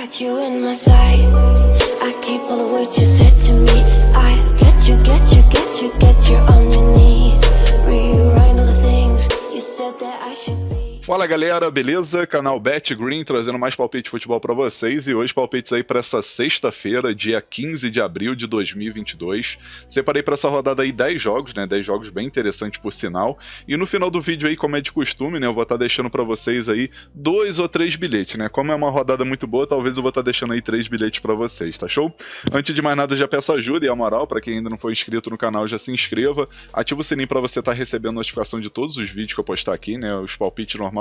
got you in my sight. I keep all the words you said to me. I get you on your knees. Rewrite all the things you said that I should be. Fala galera, beleza? Canal Bet Green trazendo mais palpite de futebol pra vocês e hoje palpites aí pra essa sexta-feira, dia 15 de abril de 2022. Separei pra essa rodada aí 10 jogos, né? 10 jogos bem interessantes por sinal. E no final do vídeo aí, como é de costume, né? Eu vou estar deixando pra vocês aí 2 ou 3 bilhetes, né? Como é uma rodada muito boa, talvez eu vou estar deixando aí 3 bilhetes pra vocês, tá show? Antes de mais nada, já peço ajuda e a moral, pra quem ainda não foi inscrito no canal, já se inscreva. Ativa o sininho pra você estar recebendo notificação de todos os vídeos que eu postar aqui, né? Os palpites normal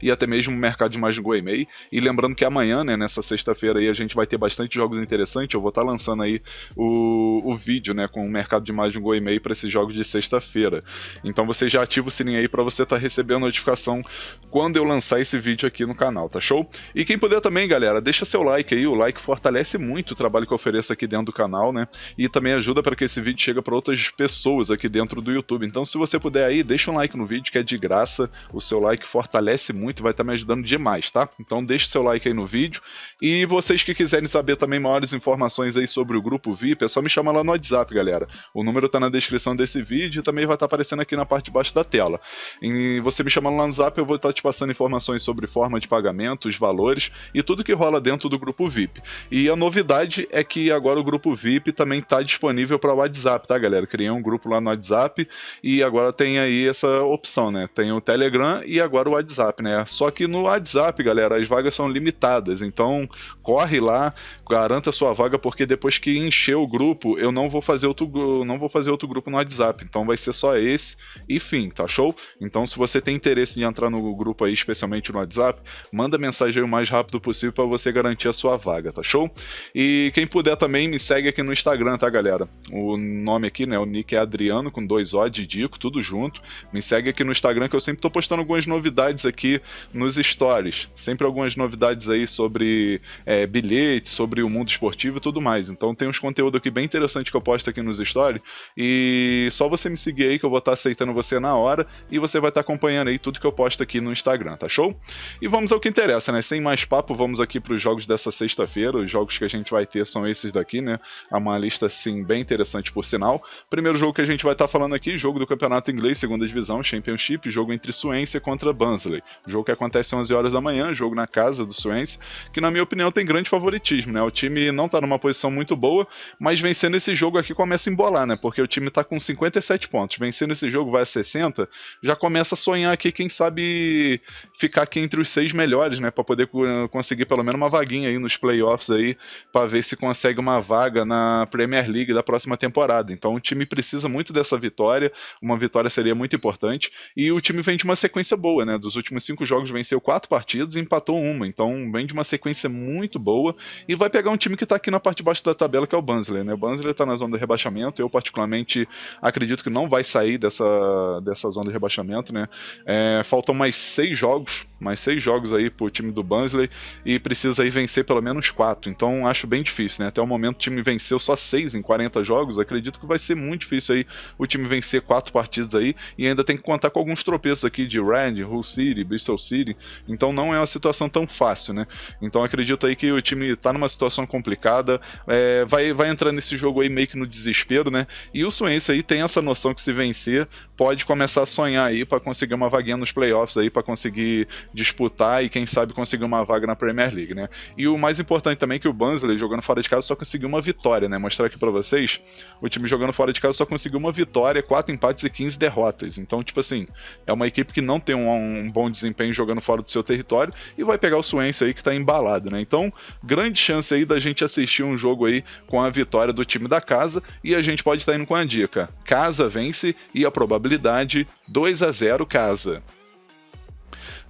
e até mesmo o mercado de imagem Gourmet. E lembrando que amanhã, né, nessa sexta-feira aí, a gente vai ter bastante jogos interessantes. Eu vou estar lançando aí o vídeo, né, com o mercado de imagem Gourmet para esses jogos de sexta-feira. Então você já ativa o sininho aí para você estar recebendo notificação quando eu lançar esse vídeo aqui no canal, tá show? E quem puder também, galera, deixa seu like aí. O like fortalece muito o trabalho que eu ofereço aqui dentro do canal, né? E também ajuda para que esse vídeo chegue para outras pessoas aqui dentro do YouTube. Então se você puder aí, deixa um like no vídeo que é de graça. O seu like fortalece muito, vai estar me ajudando demais, tá? Então deixa seu like aí no vídeo. E vocês que quiserem saber também maiores informações aí sobre o grupo VIP, é só me chamar lá no WhatsApp, galera. O número tá na descrição desse vídeo e também vai estar aparecendo aqui na parte de baixo da tela. E você me chamando lá no WhatsApp, eu vou estar te passando informações sobre forma de pagamento, os valores e tudo que rola dentro do grupo VIP. E a novidade é que agora o grupo VIP também tá disponível para o WhatsApp, tá, galera? Criei um grupo lá no WhatsApp e agora tem aí essa opção, né? Tem o Telegram e agora o WhatsApp, né? Só que no WhatsApp, galera, as vagas são limitadas, então corre lá, garanta sua vaga, porque depois que encher o grupo, eu não vou fazer outro grupo no WhatsApp, então vai ser só esse e fim, tá show? Então se você tem interesse em entrar no grupo aí, especialmente no WhatsApp, manda mensagem aí o mais rápido possível para você garantir a sua vaga, tá show? E quem puder também me segue aqui no Instagram, tá, galera? O nome aqui, né, o nick é Adriano, com 2 O de Dico, tudo junto. Me segue aqui no Instagram que eu sempre tô postando algumas novidades aqui nos stories, sempre algumas novidades aí sobre bilhetes, sobre o mundo esportivo e tudo mais. Então tem uns conteúdos aqui bem interessantes que eu posto aqui nos stories e só você me seguir aí que eu vou estar aceitando você na hora e você vai estar acompanhando aí tudo que eu posto aqui no Instagram, tá show? E vamos ao que interessa, né? Sem mais papo, vamos aqui para os jogos dessa sexta-feira. Os jogos que a gente vai ter são esses daqui, né? É uma lista, sim, bem interessante por sinal. Primeiro jogo que a gente vai estar falando aqui, jogo do Campeonato Inglês, segunda divisão, Championship, jogo entre Swansea contra Barnsley. Jogo que acontece às 11 horas da manhã, jogo na casa do Swansea, que na minha opinião tem grande favoritismo, né? O time não tá numa posição muito boa, mas vencendo esse jogo aqui começa a embolar, né? Porque o time tá com 57 pontos, vencendo esse jogo vai a 60, já começa a sonhar aqui, quem sabe ficar aqui entre os 6 melhores, né? Pra poder conseguir pelo menos uma vaguinha aí nos playoffs aí, pra ver se consegue uma vaga na Premier League da próxima temporada. Então o time precisa muito dessa vitória, uma vitória seria muito importante, e o time vem de uma sequência boa, né? Dos últimos 5 jogos venceu 4 partidas e empatou uma, então vem de uma sequência muito boa e vai pegar um time que tá aqui na parte de baixo da tabela, que é o Barnsley, né? O Barnsley tá na zona do rebaixamento, eu particularmente acredito que não vai sair dessa zona de rebaixamento, né? Faltam mais 6 jogos aí pro time do Barnsley e precisa aí vencer pelo menos 4, então acho bem difícil, né? Até o momento o time venceu só 6 em 40 jogos, acredito que vai ser muito difícil aí o time vencer 4 partidas aí e ainda tem que contar com alguns tropeços aqui de Reading, Hull City, Bristol City, então não é uma situação tão fácil, né? Então acredito aí que o time tá numa situação complicada, vai entrar nesse jogo aí meio que no desespero, né? E o Swansea aí tem essa noção que se vencer, pode começar a sonhar aí para conseguir uma vaguinha nos playoffs aí, para conseguir disputar e quem sabe conseguir uma vaga na Premier League, né? E o mais importante também é que o Barnsley jogando fora de casa só conseguiu uma vitória, né? Mostrar aqui para vocês, o time jogando fora de casa só conseguiu uma vitória, 4 empates e 15 derrotas. Então, tipo assim, é uma equipe que não tem um bom desempenho jogando fora do seu território e vai pegar o Swansea aí que tá embalado, né? Então, grande chance aí da gente assistir um jogo aí com a vitória do time da casa e a gente pode estar indo com a dica: casa vence e a probabilidade 2-0 casa.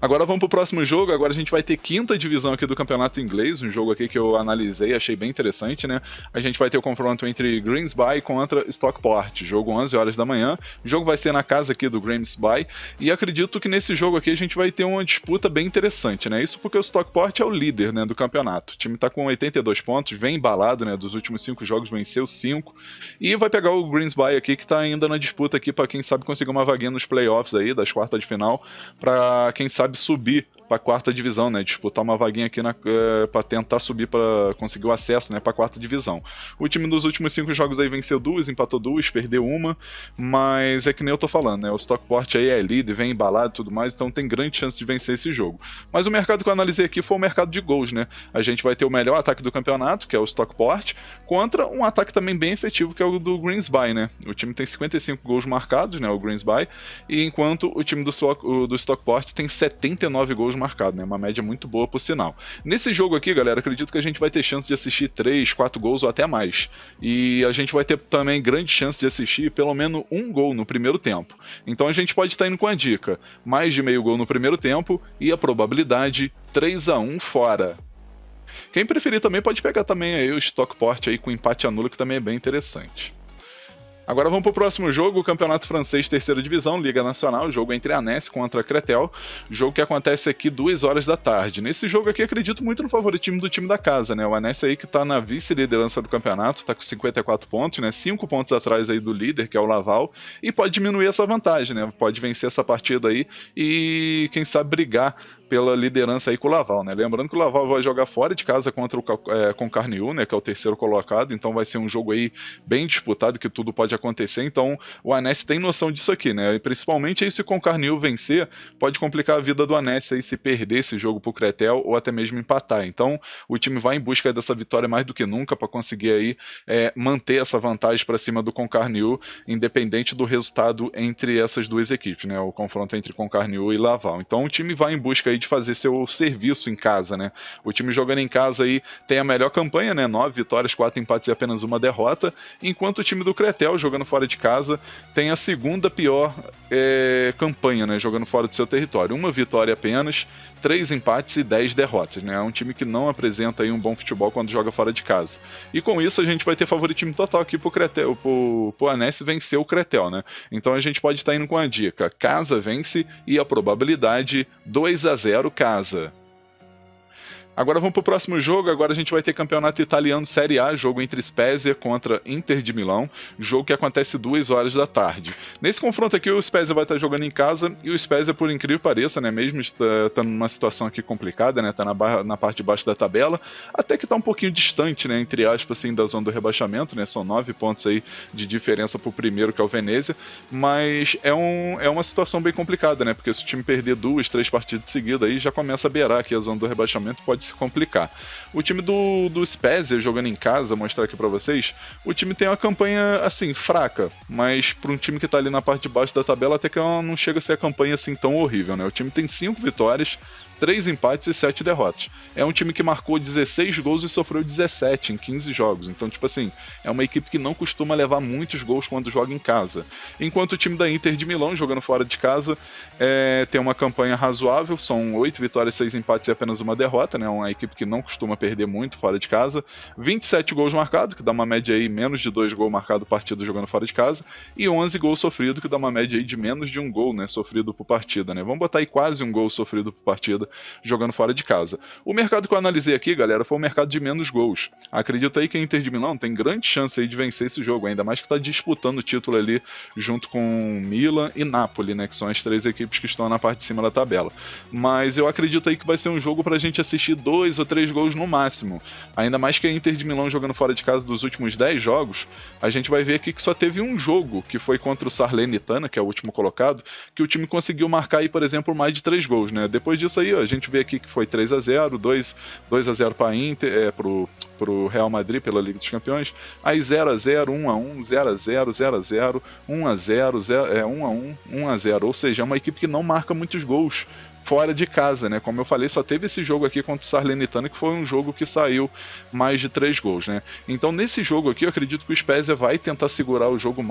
Agora vamos pro próximo jogo, agora a gente vai ter quinta divisão aqui do Campeonato Inglês, um jogo aqui que eu analisei, achei bem interessante, né? A gente vai ter o confronto entre Grimsby contra Stockport, jogo 11 horas da manhã, o jogo vai ser na casa aqui do Grimsby, e acredito que nesse jogo aqui a gente vai ter uma disputa bem interessante, né? Isso porque o Stockport é o líder, né, do campeonato, o time tá com 82 pontos, bem embalado, né, dos últimos 5 jogos venceu 5, e vai pegar o Grimsby aqui que tá ainda na disputa aqui para quem sabe conseguir uma vaguinha nos playoffs aí, das quartas de final, para quem sabe subir para a quarta divisão, né? Disputar uma vaguinha aqui para tentar subir para conseguir o acesso, né? Para a quarta divisão. O time dos últimos 5 jogos aí venceu 2, empatou 2, perdeu 1, mas é que nem eu tô falando, né? O Stockport aí é líder, vem embalado e tudo mais, então tem grande chance de vencer esse jogo. Mas o mercado que eu analisei aqui foi o mercado de gols, né? A gente vai ter o melhor ataque do campeonato, que é o Stockport, contra um ataque também bem efetivo, que é o do Greensby, né? O time tem 55 gols marcados, né? O Greensby, e enquanto o time do Stockport tem 79 gols marcados, né? Uma média muito boa, por sinal. Nesse jogo aqui, galera, acredito que a gente vai ter chance de assistir 3, 4 gols ou até mais. E a gente vai ter também grande chance de assistir pelo menos um gol no primeiro tempo. Então a gente pode estar indo com a dica: mais de meio gol no primeiro tempo e a probabilidade 3-1 fora. Quem preferir também pode pegar também aí o Stockport aí com empate a nulo, que também é bem interessante. Agora vamos para o próximo jogo, o Campeonato Francês, terceira divisão, Liga Nacional, jogo entre Annecy contra Cretel, jogo que acontece aqui 2 horas da tarde. Nesse jogo aqui acredito muito no favoritismo do time da casa, né? O Annecy aí que está na vice-liderança do campeonato, está com 54 pontos, né? 5 pontos atrás aí do líder, que é o Laval, e pode diminuir essa vantagem, né? Pode vencer essa partida aí e, quem sabe, brigar pela liderança aí com o Laval, né? Lembrando que o Laval vai jogar fora de casa contra o Concarneau, né? Que é o terceiro colocado, então vai ser um jogo aí bem disputado, que tudo pode acontecer, então o Annecy tem noção disso aqui, né? E principalmente aí se o Concarneau vencer, pode complicar a vida do Annecy aí se perder esse jogo pro Cretel ou até mesmo empatar. Então o time vai em busca dessa vitória mais do que nunca para conseguir aí manter essa vantagem para cima do Concarneau, independente do resultado entre essas duas equipes, né? O confronto entre Concarneau e Laval. Então o time vai em busca aí de fazer seu serviço em casa, né? O time jogando em casa aí tem a melhor campanha, né? 9 vitórias, 4 empates e apenas uma derrota, enquanto o time do Cretel, jogando fora de casa, tem a segunda pior campanha, né? Jogando fora do seu território. 1 vitória apenas, 3 empates e 10 derrotas, né? É um time que não apresenta aí um bom futebol quando joga fora de casa. E com isso a gente vai ter favoritismo total aqui pro Cretel, pro Annecy vencer o Cretel, né? Então a gente pode estar indo com a dica: casa vence e a probabilidade 2-0 casa. Agora vamos para o próximo jogo. Agora a gente vai ter campeonato italiano Série A, jogo entre Spezia contra Inter de Milão, jogo que acontece 2 horas da tarde. Nesse confronto aqui o Spezia vai estar jogando em casa, e o Spezia, por incrível que pareça, né, mesmo estando numa situação aqui complicada, né, tá na parte de baixo da tabela, até que está um pouquinho distante, né, entre aspas, assim, da zona do rebaixamento, né, são 9 pontos aí de diferença para o primeiro, que é o Venezia, mas é uma situação bem complicada, né, porque se o time perder 2, 3 partidas seguidas aí já começa a beirar aqui a zona do rebaixamento, pode se complicar. O time do Spezia, jogando em casa, mostrar aqui pra vocês, o time tem uma campanha, assim, fraca, mas para um time que tá ali na parte de baixo da tabela, até que ela não chega a ser a campanha, assim, tão horrível, né? O time tem 5 vitórias, 3 empates e 7 derrotas. É um time que marcou 16 gols e sofreu 17 em 15 jogos. Então, tipo assim, é uma equipe que não costuma levar muitos gols quando joga em casa. Enquanto o time da Inter de Milão, jogando fora de casa, tem uma campanha razoável. São 8 vitórias, 6 empates e apenas uma derrota, né? Uma equipe que não costuma perder muito fora de casa. 27 gols marcados, que dá uma média aí menos de 2 gols marcados partida jogando fora de casa. E 11 gols sofridos, que dá uma média aí de menos de 1 gol, né? Sofrido por partida, né? Vamos botar aí quase 1 gol sofrido por partida jogando fora de casa. O mercado que eu analisei aqui, galera, foi o mercado de menos gols. Acredito aí que a Inter de Milão tem grande chance aí de vencer esse jogo, ainda mais que está disputando o título ali junto com Milan e Napoli, né, que são as 3 equipes que estão na parte de cima da tabela. Mas eu acredito aí que vai ser um jogo pra gente assistir 2 ou 3 gols no máximo. Ainda mais que a Inter de Milão jogando fora de casa dos últimos 10 jogos, a gente vai ver aqui que só teve um jogo, que foi contra o Salernitana, que é o último colocado, que o time conseguiu marcar aí, por exemplo, mais de 3 gols, né? Depois disso aí, ó, a gente vê aqui que foi 3-0, 2-0 para Inter, pro Real Madrid pela Liga dos Campeões, aí 0-0, 1-1, 0-0, 0-0, 1-0, 1-1, 1-0, ou seja, é uma equipe que não marca muitos gols fora de casa, né? Como eu falei, só teve esse jogo aqui contra o Salernitana, que foi um jogo que saiu mais de 3 gols, né? Então, nesse jogo aqui, eu acredito que o Spezia vai tentar segurar o jogo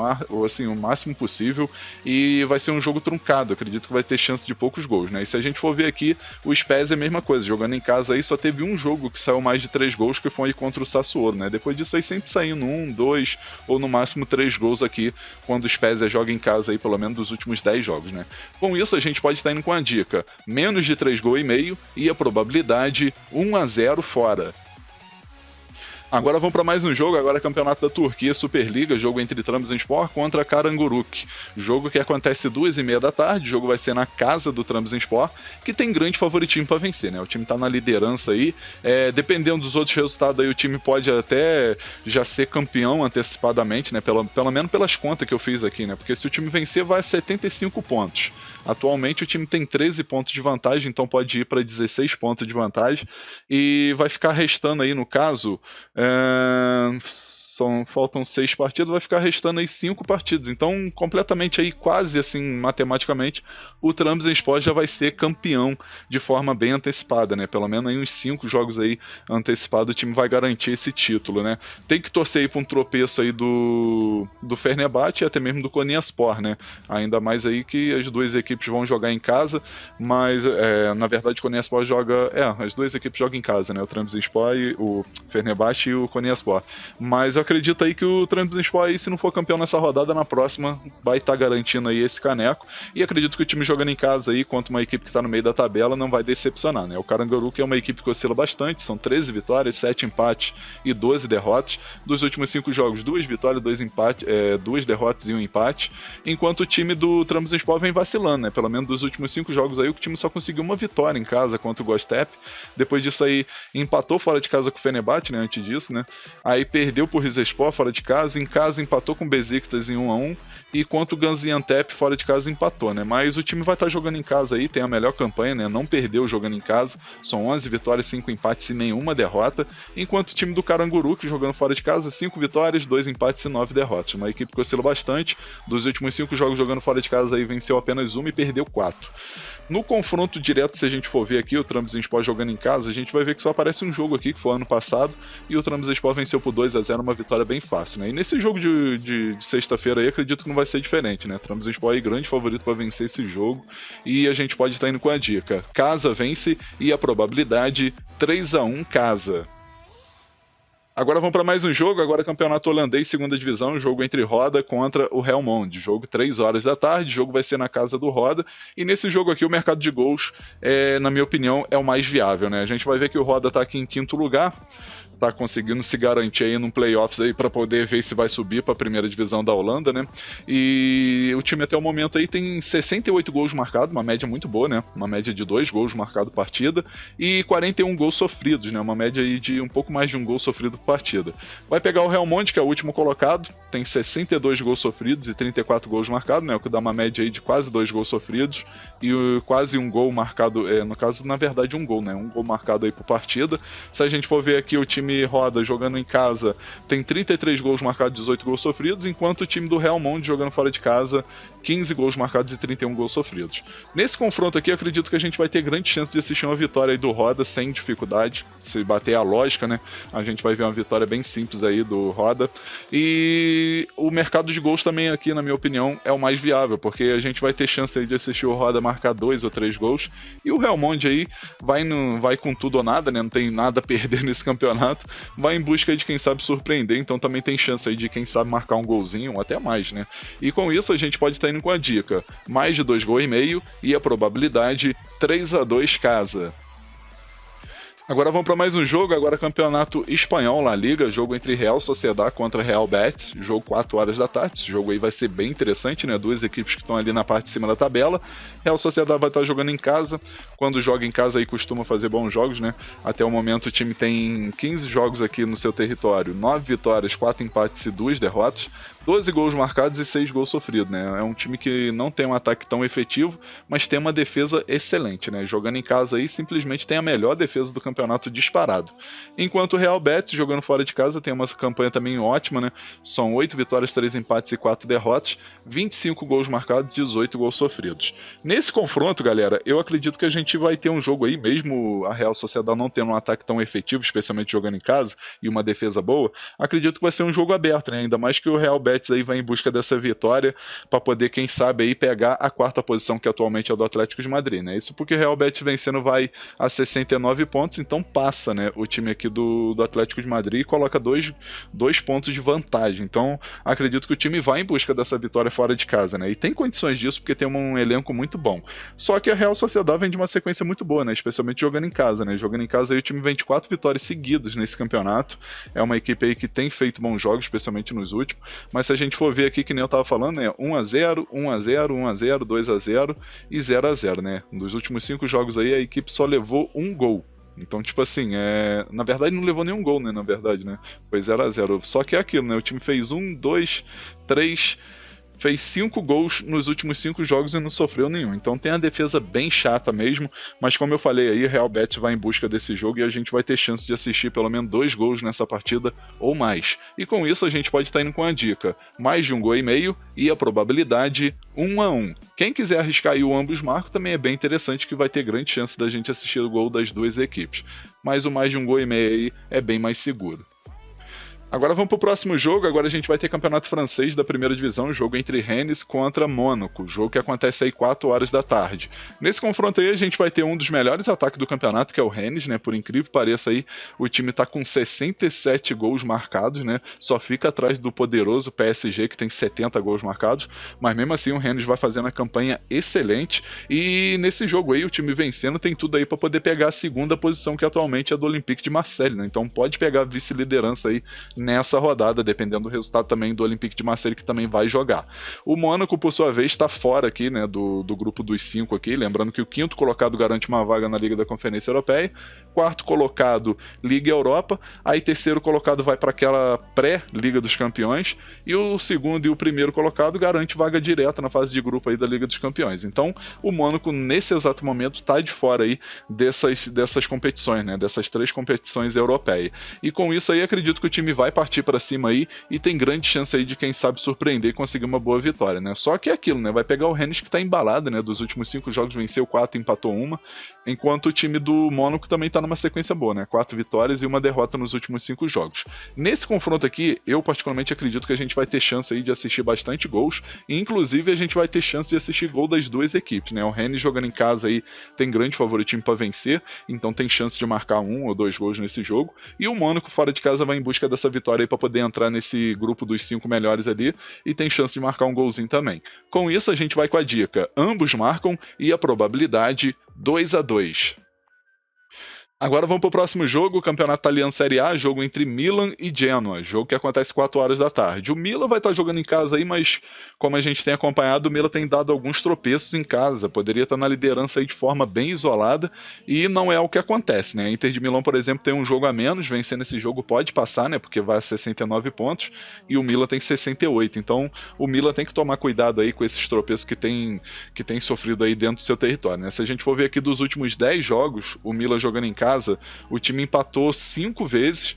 assim, o máximo possível, e vai ser um jogo truncado. Eu acredito que vai ter chance de poucos gols, né? E se a gente for ver aqui, o Spezia é a mesma coisa, jogando em casa aí, só teve um jogo que saiu mais de 3 gols, que foi contra o Sassuolo, né? Depois disso aí sempre saindo 1, 2 ou no máximo 3 gols aqui, quando o Spezia joga em casa aí, pelo menos dos últimos 10 jogos, né? Com isso, a gente pode estar indo com a dica: menos de 3,5 gols e a probabilidade 1-0 fora. Agora vamos para mais um jogo, agora Campeonato da Turquia, Superliga, jogo entre Trabzonspor contra Karagümrük. Jogo que acontece 2h30 da tarde, o jogo vai ser na casa do Trabzonspor, que tem grande favoritismo para vencer, né? O time tá na liderança aí, dependendo dos outros resultados aí, o time pode até já ser campeão antecipadamente, né? Pelo menos pelas contas que eu fiz aqui, né? Porque se o time vencer, vai a 75 pontos. Atualmente o time tem 13 pontos de vantagem, então pode ir para 16 pontos de vantagem e vai ficar restando aí, no caso, faltam 6 partidas, vai ficar restando aí 5 partidas. Então, completamente aí, quase assim, matematicamente, o Trabzonspor já vai ser campeão de forma bem antecipada, né? Pelo menos aí uns 5 jogos aí antecipados o time vai garantir esse título, né? Tem que torcer aí para um tropeço aí do Fenerbahçe e até mesmo do Konyaspor, né? Ainda mais aí que as duas equipes vão jogar em casa, mas na verdade o Konyaspor joga, as duas equipes jogam em casa, né? O Trabzonspor e o Fenerbahçe e o Konyaspor. Mas eu acredito aí que o Trabzonspor aí, se não for campeão nessa rodada, na próxima vai estar garantindo aí esse caneco, e acredito que o time jogando em casa aí, contra uma equipe que está no meio da tabela, não vai decepcionar, né? O Karagümrük é uma equipe que oscila bastante, são 13 vitórias, 7 empates e 12 derrotas. Dos últimos 5 jogos, 2 vitórias, 2 empates, 2 derrotas e 1 empate, enquanto o time do Trabzonspor vem vacilando, né? Pelo menos dos últimos 5 jogos aí, o time só conseguiu uma vitória em casa contra o Göztepe. Depois disso aí, empatou fora de casa com o Fenerbahçe, né? Antes disso, né? Aí perdeu pro Rizespor fora de casa, em casa empatou com o Besiktas em 1-1, e contra o Gaziantep fora de casa empatou, né? Mas o time vai estar jogando em casa aí, tem a melhor campanha, né? Não perdeu jogando em casa, são 11 vitórias, 5 empates e nenhuma derrota, enquanto o time do Karagümrük jogando fora de casa, 5 vitórias, 2 empates e 9 derrotas. Uma equipe que oscila bastante, dos últimos 5 jogos jogando fora de casa aí venceu apenas 1 e perdeu 4. No confronto direto, se a gente for ver aqui o Trabzonspor jogando em casa, a gente vai ver que só aparece um jogo aqui, que foi ano passado, e o Trabzonspor venceu por 2-0, uma vitória bem fácil, né? E nesse jogo de sexta-feira aí, acredito que não vai ser diferente, né? Trabzonspor aí, grande favorito para vencer esse jogo, e a gente pode estar indo com a dica: casa vence e a probabilidade 3-1 casa. Agora vamos para mais um jogo, agora campeonato holandês, segunda divisão, jogo entre Roda contra o Helmond, jogo 3 horas da tarde, o jogo vai ser na casa do Roda, e nesse jogo aqui o mercado de gols, na minha opinião, é o mais viável, né? A gente vai ver que o Roda está aqui em 5º lugar, tá conseguindo se garantir aí num playoffs aí para poder ver se vai subir para a primeira divisão da Holanda, né? E o time até o momento aí tem 68 gols marcados, uma média muito boa, né? Uma média de 2 gols marcados por partida e 41 gols sofridos, né? Uma média aí de um pouco mais de um gol sofrido por partida. Vai pegar o Helmond, que é o último colocado, tem 62 gols sofridos e 34 gols marcados, né? O que dá uma média aí de quase 2 gols sofridos e quase um gol marcado, no caso, na verdade, um gol, né? Um gol marcado aí por partida. Se a gente for ver aqui o time Roda jogando em casa, tem 33 gols marcados, 18 gols sofridos, enquanto o time do Helmond jogando fora de casa, 15 gols marcados e 31 gols sofridos. Nesse confronto aqui, acredito que a gente vai ter grande chance de assistir uma vitória aí do Roda sem dificuldade, se bater a lógica, né? A gente vai ver uma vitória bem simples aí do Roda. E o mercado de gols também aqui, na minha opinião, é o mais viável, porque a gente vai ter chance aí de assistir o Roda marcar 2 ou 3 gols, e o Helmond aí vai com tudo ou nada, né? Não tem nada a perder nesse campeonato, vai em busca de quem sabe surpreender, então também tem chance aí de quem sabe marcar um golzinho ou até mais, né? E com isso a gente pode estar indo com a dica: mais de 2,5 gols e a probabilidade 3-2 casa. Agora vamos para mais um jogo, agora campeonato espanhol, La Liga, jogo entre Real Sociedad contra Real Betis, jogo 4 horas da tarde, esse jogo aí vai ser bem interessante, né? Duas equipes que estão ali na parte de cima da tabela. Real Sociedad vai estar jogando em casa, quando joga em casa aí costuma fazer bons jogos, né? Até o momento o time tem 15 jogos aqui no seu território, 9 vitórias, 4 empates e 2 derrotas, 12 gols marcados e 6 gols sofridos, né? É um time que não tem um ataque tão efetivo, mas tem uma defesa excelente, né? Jogando em casa aí, simplesmente tem a melhor defesa do campeonato disparado. Enquanto o Real Betis, jogando fora de casa, tem uma campanha também ótima, né? São 8 vitórias, 3 empates e 4 derrotas, 25 gols marcados e 18 gols sofridos. Nesse confronto, galera, eu acredito que a gente vai ter um jogo aí, mesmo a Real Sociedad não tendo um ataque tão efetivo, especialmente jogando em casa, e uma defesa boa, acredito que vai ser um jogo aberto, né? Ainda mais que o Real Betis Betis aí vai em busca dessa vitória para poder, quem sabe, aí pegar a quarta posição, que atualmente é do Atlético de Madrid, né? Isso porque o Real Betis vencendo vai a 69 pontos, então passa, né, o time aqui do Atlético de Madrid e coloca dois pontos de vantagem. Então acredito que o time vai em busca dessa vitória fora de casa, né? E tem condições disso porque tem um elenco muito bom. Só que a Real Sociedad vem de uma sequência muito boa, né? Especialmente jogando em casa, né? Jogando em casa aí o time vem de 4 vitórias seguidas nesse campeonato. É uma equipe aí que tem feito bons jogos, especialmente nos últimos. Mas se a gente for ver aqui, que nem eu tava falando, né? 1-0, 1-0, 1-0, 2-0 e 0-0, né? Nos últimos 5 jogos aí a equipe só levou um gol. Então, tipo assim, na verdade não levou nenhum gol, né? Na verdade, né? Foi 0-0. Só que é aquilo, né? O time fez 1, 2, 3... fez 5 gols nos últimos 5 jogos e não sofreu nenhum. Então tem a defesa bem chata mesmo, mas como eu falei aí, Real Betis vai em busca desse jogo e a gente vai ter chance de assistir pelo menos 2 gols nessa partida ou mais. E com isso a gente pode estar indo com a dica: mais de 1,5 gol e a probabilidade 1-1. Quem quiser arriscar aí o ambos marcam também é bem interessante, que vai ter grande chance da gente assistir o gol das duas equipes. Mas o mais de 1,5 gol aí é bem mais seguro. Agora vamos para o próximo jogo. Agora a gente vai ter campeonato francês da primeira divisão, jogo entre Rennes contra Mônaco, jogo que acontece aí 4 horas da tarde. Nesse confronto aí a gente vai ter um dos melhores ataques do campeonato, que é o Rennes, né? Por incrível que pareça aí, o time está com 67 gols marcados, né? Só fica atrás do poderoso PSG, que tem 70 gols marcados, mas mesmo assim o Rennes vai fazendo a campanha excelente, e nesse jogo aí o time vencendo tem tudo aí para poder pegar a segunda posição, que atualmente é do Olympique de Marseille, né? Então pode pegar a vice-liderança aí nessa rodada, dependendo do resultado também do Olympique de Marseille, que também vai jogar. O Mônaco, por sua vez, está fora aqui, né, do grupo dos 5 aqui, lembrando que o 5º colocado garante uma vaga na Liga da Conferência Europeia, 4º colocado Liga Europa, aí 3º colocado vai para aquela pré-Liga dos Campeões, e o 2º e o 1º colocado garante vaga direta na fase de grupo aí da Liga dos Campeões. Então o Mônaco nesse exato momento está de fora aí dessas competições, né, dessas 3 competições europeias. E com isso aí acredito que o time vai partir para cima aí e tem grande chance aí de, quem sabe, surpreender e conseguir uma boa vitória, né? Só que é aquilo, né? Vai pegar o Rennes, que tá embalado, né? Dos últimos 5 jogos venceu 4, empatou 1, enquanto o time do Mônaco também tá numa sequência boa, né? 4 vitórias e 1 derrota nos últimos 5 jogos. Nesse confronto aqui, eu particularmente acredito que a gente vai ter chance aí de assistir bastante gols, e inclusive a gente vai ter chance de assistir gol das duas equipes, né? O Rennes jogando em casa aí tem grande favoritismo para vencer, então tem chance de marcar 1 ou 2 gols nesse jogo, e o Mônaco fora de casa vai em busca dessa vitória aí para poder entrar nesse grupo dos 5 melhores ali, e tem chance de marcar um golzinho também. Com isso a gente vai com a dica: ambos marcam e a probabilidade 2-2. Agora vamos para o próximo jogo, o Campeonato Italiano Série A, jogo entre Milan e Genoa, jogo que acontece 4 horas da tarde. O Milan vai estar jogando em casa aí, mas como a gente tem acompanhado, o Milan tem dado alguns tropeços em casa, poderia estar na liderança aí de forma bem isolada, e não é o que acontece, né? A Inter de Milão, por exemplo, tem um jogo a menos, vencendo esse jogo pode passar, né? Porque vai a 69 pontos, e o Milan tem 68, então o Milan tem que tomar cuidado aí com esses tropeços que tem sofrido aí dentro do seu território, né? Se a gente for ver aqui dos últimos 10 jogos, o Milan jogando em casa, o time empatou 5 vezes,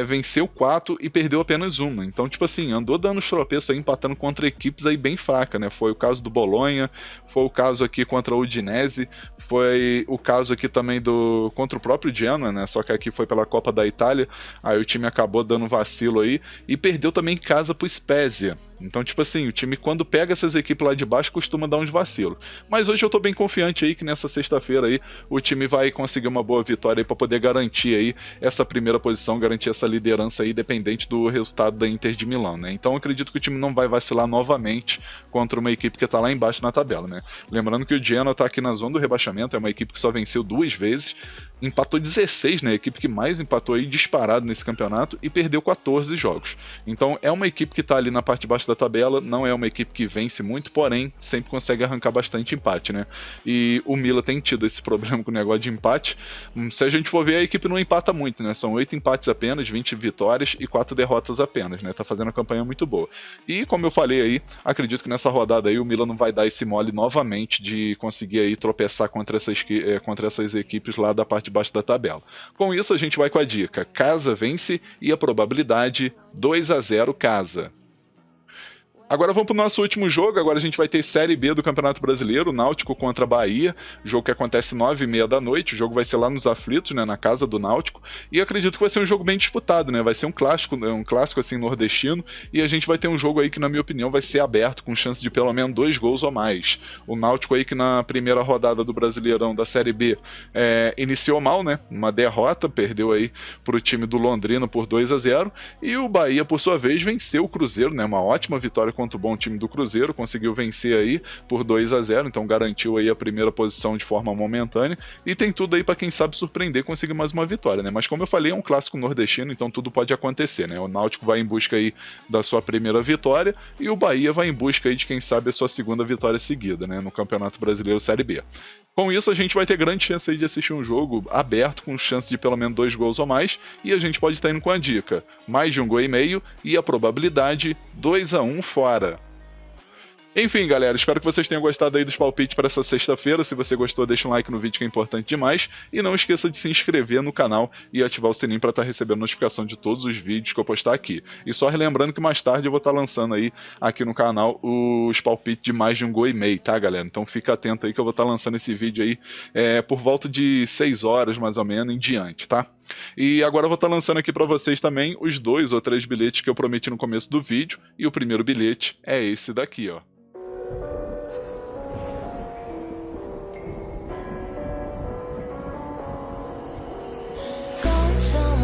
venceu 4 e perdeu apenas 1. Então, tipo assim, andou dando os tropeços aí, empatando contra equipes aí bem fracas, né? Foi o caso do Bolonha, foi o caso aqui contra o Udinese, foi o caso aqui também contra o próprio Genoa, né? Só que aqui foi pela Copa da Itália, aí o time acabou dando vacilo aí e perdeu também em casa pro Spezia. Então, tipo assim, o time quando pega essas equipes lá de baixo costuma dar uns vacilos. Mas hoje eu tô bem confiante aí que nessa sexta-feira aí o time vai conseguir uma boa vitória aí para poder garantir aí essa primeira posição, garantir essa liderança aí, dependente do resultado da Inter de Milão, né? Então acredito que o time não vai vacilar novamente contra uma equipe que tá lá embaixo na tabela, né? Lembrando que o Genoa tá aqui na zona do rebaixamento, é uma equipe que só venceu 2 vezes, empatou 16, né? A equipe que mais empatou aí disparado nesse campeonato, e perdeu 14 jogos. Então é uma equipe que tá ali na parte de baixo da tabela, não é uma equipe que vence muito, porém sempre consegue arrancar bastante empate, né? E o Milan tem tido esse problema com o negócio de empate. Se a gente for ver, a equipe não empata muito, né? São 8 empates apenas, 20 vitórias e 4 derrotas apenas, né? Tá fazendo uma campanha muito boa. E como eu falei aí, acredito que nessa rodada aí o Milan não vai dar esse mole novamente de conseguir aí tropeçar contra essas equipes lá da parte de baixo da tabela. Com isso a gente vai com a dica: casa vence e a probabilidade 2-0 casa. Agora vamos pro nosso último jogo. Agora a gente vai ter Série B do Campeonato Brasileiro, Náutico contra Bahia. Jogo que acontece 9h30 da noite. O jogo vai ser lá nos Aflitos, né, na casa do Náutico. E acredito que vai ser um jogo bem disputado, né? Vai ser um clássico assim nordestino. E a gente vai ter um jogo aí que, na minha opinião, vai ser aberto, com chance de pelo menos 2 gols ou mais. O Náutico aí que na primeira rodada do Brasileirão da Série B iniciou mal, né? Uma derrota, perdeu aí pro time do Londrina por 2-0. E o Bahia, por sua vez, venceu o Cruzeiro, né? Uma ótima vitória contra o bom time do Cruzeiro, conseguiu vencer aí por 2-0, então garantiu aí a primeira posição de forma momentânea, e tem tudo aí para quem sabe surpreender, conseguir mais uma vitória, né? Mas como eu falei, é um clássico nordestino, então tudo pode acontecer, né? O Náutico vai em busca aí da sua primeira vitória, e o Bahia vai em busca aí de quem sabe a sua segunda vitória seguida, né? No Campeonato Brasileiro Série B. Com isso, a gente vai ter grande chance aí de assistir um jogo aberto, com chance de pelo menos 2 gols ou mais, e a gente pode estar indo com a dica: mais de 1 gol e meio, e a probabilidade 2-1 fora. Enfim, galera, espero que vocês tenham gostado aí dos palpites para essa sexta-feira. Se você gostou, deixa um like no vídeo, que é importante demais. E não esqueça de se inscrever no canal e ativar o sininho para estar recebendo notificação de todos os vídeos que eu postar aqui. E só relembrando que mais tarde eu vou estar lançando aí aqui no canal os palpites de mais de 1 gol e meio, tá, galera? Então fica atento aí que eu vou estar lançando esse vídeo aí por volta de 6 horas, mais ou menos, em diante, tá? E agora eu vou estar lançando aqui para vocês também os 2 ou 3 bilhetes que eu prometi no começo do vídeo. E o primeiro bilhete é esse daqui, ó. Somewhere